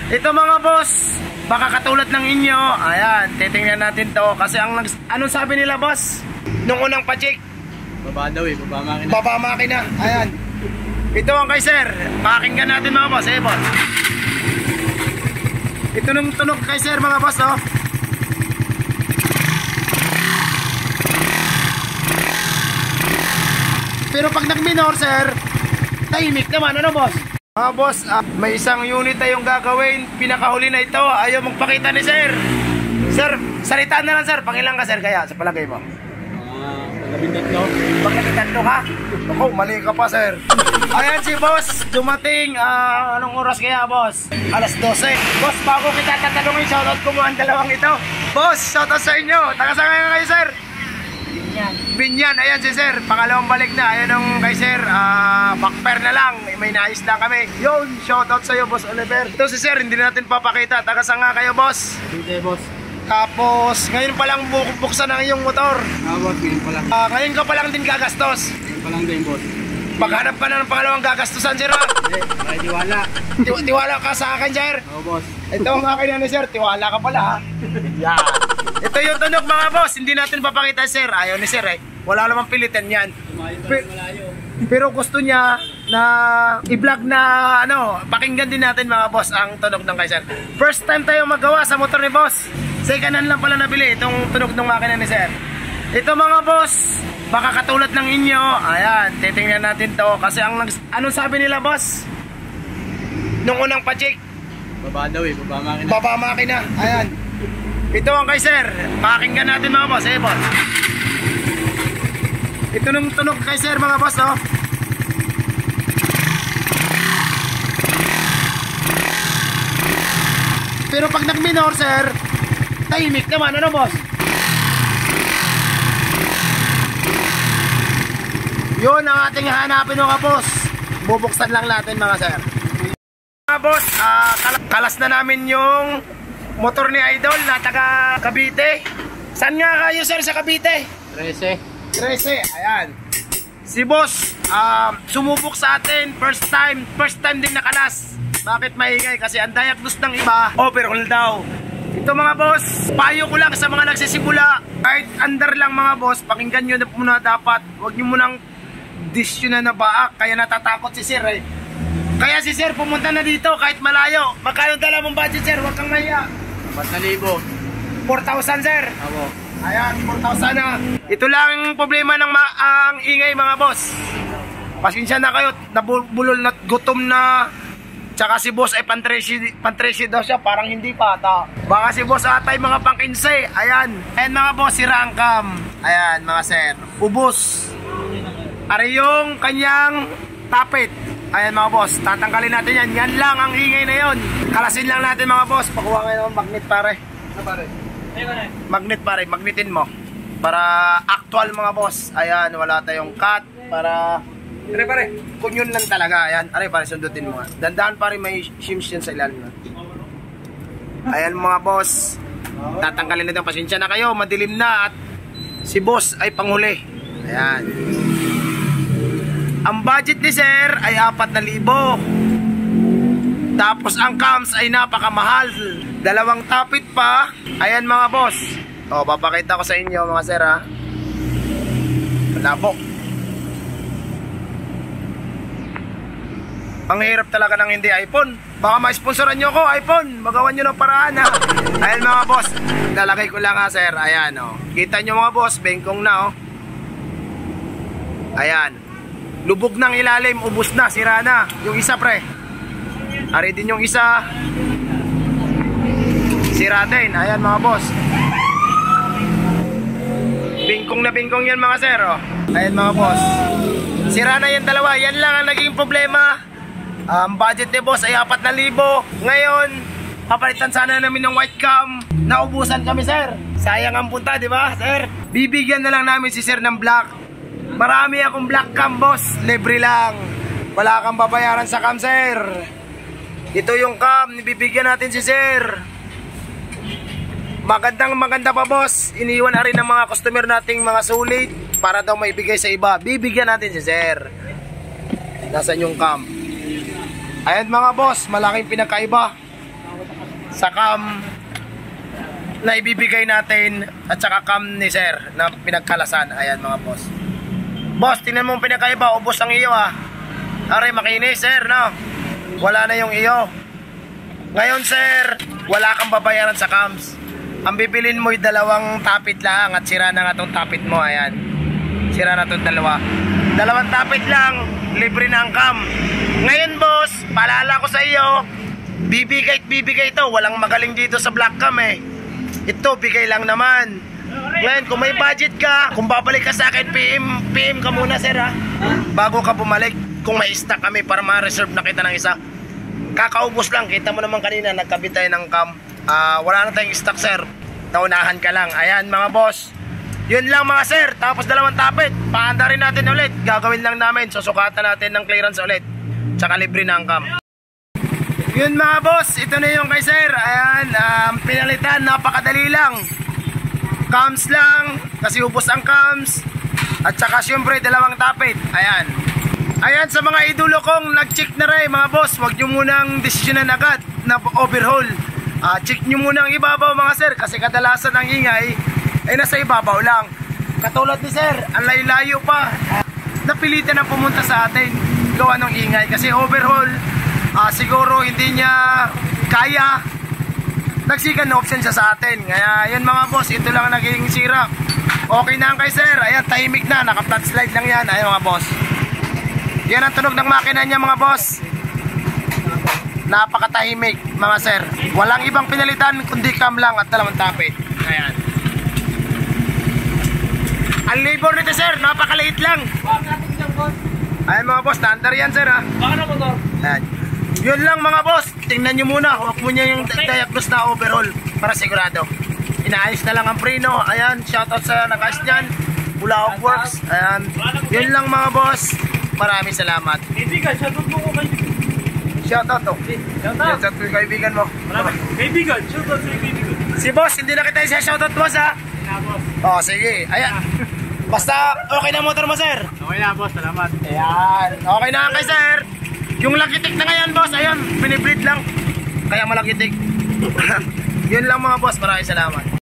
Ito mga boss, baka katulad ng inyo. Ayan, titingnan natin to. Kasi anong sabi nila boss? Nung unang pa-check, baba daw eh, baba makina. Baba makina, ayan. Ito ang kay sir, pakinggan natin mga boss. Boss, ito nung tunog kay sir mga boss, oh. Pero pag nag-minor sir, tahimik naman, ano boss? Mga boss, may isang unit tayong gagawin. Pinakahuli na ito. Ayaw magpakita ni sir. Sir, salitaan na lang sir. Pangilang ka sir kaya sa palagay mo? 13. Pagkakitanto ka? Ako, mali ka pa sir. Ayan si boss, dumating. Anong oras kaya boss? Alas 12. Boss, bago kita tatanungin, shoutout ko mo ang dalawang ito. Boss, shoutout sa inyo. Taga-sangay nga kayo sir? Binyan, ayan si sir. Pangalawang balik na. Ayan ang kay sir, backpair na lang. May nais lang kami. Yun, shoutout sa'yo boss Oliver. Ito si sir, hindi natin papakita. Taga-sanga kayo boss? Hindi boss. Tapos, ngayon pa lang buksan ang iyong motor. Boss, ngayon pa lang. Ngayon ka pa lang din gagastos. Ngayon pa lang din boss. Maghanap ka na ng pangalawang gagastusan sir ha? Ay, tiwala. Tiwala ka sa akin sir? Oo boss. Ito ang akin na sir, tiwala ka pala ha? Yeah. Ito yung tunog mga boss, hindi natin papakita sir. Ayaw ni sir eh, wala namang pilitan yan. Pero gusto niya na i-vlog na pakinggan din natin mga boss ang tunog ng kay sir. First time tayo magawa sa motor ni boss. Second hand lang pala nabili itong tunog ng makina ni sir. Ito mga boss, baka katulad ng inyo. Ayan, titingnan natin to. Kasi anong sabi nila boss? Nung unang pa-check, baba daw eh, baba makina. Baba makina, ayan. Ito ang kay sir, pakinggan natin mga boss. Boss, ito nung tunog kay sir mga boss, oh. Pero pag nag-minor sir, tahimik naman, ano boss? Yun ang ating hanapin mga boss. Bubuksan lang natin mga sir. Mga boss, kalas na namin yung motor ni Idol na taga Cavite. Saan nga kayo sir sa Cavite? 13. Ayan. Si boss, sumubok sa atin. First time din nakalas. Bakit maingay? Kasi ang diagnose ng iba, overhaul daw. Ito mga boss, payo ko lang sa mga nagsisimula. Kahit under lang mga boss, pakinggan nyo na muna dapat. Huwag nyo munang disyo na nabaak. Kaya natatakot si sir eh. Kaya si sir pumunta na dito kahit malayo. Magkano dala mong budget sir? Huwag kang maya. 4,000. 4,000 sir. Ako. Ayan, 4,000 na. Ito lang ang problema ng ang ingay mga boss. Pasensya na kayo, nabulol na gutom na. Tsaka si boss ay pantresi daw siya, parang hindi pata. Baka si boss atay mga pang-15. Ayan. Ayan mga boss, sira ang cam. Ayan mga sir, ubos. Ari yung kanyang tapit. Ayan mga boss, tatanggalin natin yan. Yan lang ang ingay na yon. Kalasin lang natin mga boss. Pakuha kayo ng magnet pare. Magnet pare, magnetin mo. Para actual mga boss. Ayan, wala tayong cut. Para pare, kung yun lang talaga. Ayan, pare, sundutin mo. Dandahan pare, may shims yan sa ilalim. Ayan mga boss, tatanggalin natin. Pasensya na kayo, madilim na. At si boss ay panghuli. Ayan. Ang budget ni sir ay 4,000. Tapos ang cams ay napakamahal. 2 tapit pa. Ayan mga boss. O, papakita ko sa inyo mga sir ha. Malabo. Ang hirap talaga ng hindi iPhone. Baka ma-sponsoran nyo ko iPhone. Magawan nyo ng paraan ha. Ayan mga boss, lalagay ko lang ha sir. Ayan o. Kita nyo mga boss, bengkong na o. Ayan. Lubog ng ilalim, ubos na, sira na. Yung isa pre. Ari din yung isa. Sira din. Ayan mga boss. Bingkong na bingkong yan mga sir oh. Ayan mga boss. Sira na yan dalawa. Yan lang ang naging problema. Ang budget ni boss ay 4,000. Ngayon, papalitan sana namin ng white cam. Naubusan kami sir. Sayang ang punta, di ba sir? Bibigyan na lang namin si sir ng black. Marami akong black cam boss, libre lang. Wala kang babayaran sa cam sir. Ito yung cam, bibigyan natin si sir. Maganda pa boss. Iniwan na rin ng mga customer nating mga sulit para daw maibigay sa iba. Bibigyan natin si sir. Nasaan yung cam? Ayan mga boss, malaking pinakaiba. sa cam na ibibigay natin at saka cam ni sir na pinagkalasan. Ayan mga boss. Boss, tingnan mo ang pinakaiba, ubos ang iyo Aray, makinis sir, no? Wala na yung iyo. Ngayon sir, wala kang babayaran sa cams. Ang bibilin mo'y 2 tapit lang at sira na nga itong tapit mo. Ayan, sira na itong 2 tapit lang, libre na ang cam. Ngayon boss, paalala ko sa iyo, bibigay ito. Walang magaling dito sa black cam Ito, bigay lang naman. Ngayon, kung may budget ka, kung babalik ka sa akin, PM ka muna sir bago ka bumalik. Kung may stock kami para ma-reserve na kita ng isa. Kakaubos lang, kita mo naman kanina, nagkabit tayo ng cam. Wala na tayong stock sir, naunahan ka lang. Ayan mga boss, yun lang mga sir. Tapos 2 tapit, paanda rin natin ulit. Gagawin lang namin, susukatan natin ng clearance ulit, tsaka libre na ang cam. Yun mga boss, ito na yung kay sir. Ayan, pinalitan, napakadali lang. Cams lang, kasi ubos ang cams. At saka syempre 2 tapit. Ayan sa mga idolo kong nag-check na rin mga boss, wag nyo munang desisyonan agad na overhaul. Check nyo muna ang ibabaw mga sir, kasi kadalasan ang ingay ay nasa ibabaw lang. Katulad ni sir, ang layo-layo pa, napilitan na pumunta sa atin gawa ng ingay kasi overhaul. Siguro hindi niya kaya, nagsikan na option siya sa atin. Kaya yan mga boss, ito lang naging sira. Okay na ang kay sir, ayan, tahimik na, naka-flat slide lang yan. Ayan mga boss, yan ang tunog ng makina niya mga boss. Napakatahimik mga sir, walang ibang pinalitan kundi cam lang at 2 tapit. Ayan, ang labor nito sir, napakaliit lang. Ayan mga boss, standard yan sir Ayan. Yun lang mga boss, tingnan nyo muna, huwag mo niya yung diagnose na overhaul para sigurado. Inaayos na lang ang preno. Ayan, shoutout sa nag-ayos dyan, Bulaog Works. Ayan, yun lang mga boss, maraming salamat. Kaibigan, shoutout mo ko kaibigan. Shoutout to. Shoutout to yung kaibigan mo. Kaibigan, shoutout sa kaibigan. Si boss, hindi na kita siya shoutout boss boss. Sige, ayan. Basta okay na motor mo sir. Okay na boss, salamat. Ayan, okay na kay sir. Yung lakitik na ngayon boss, ayun, binibreed lang, kaya malakitik. Yun lang mga boss, maraming salamat.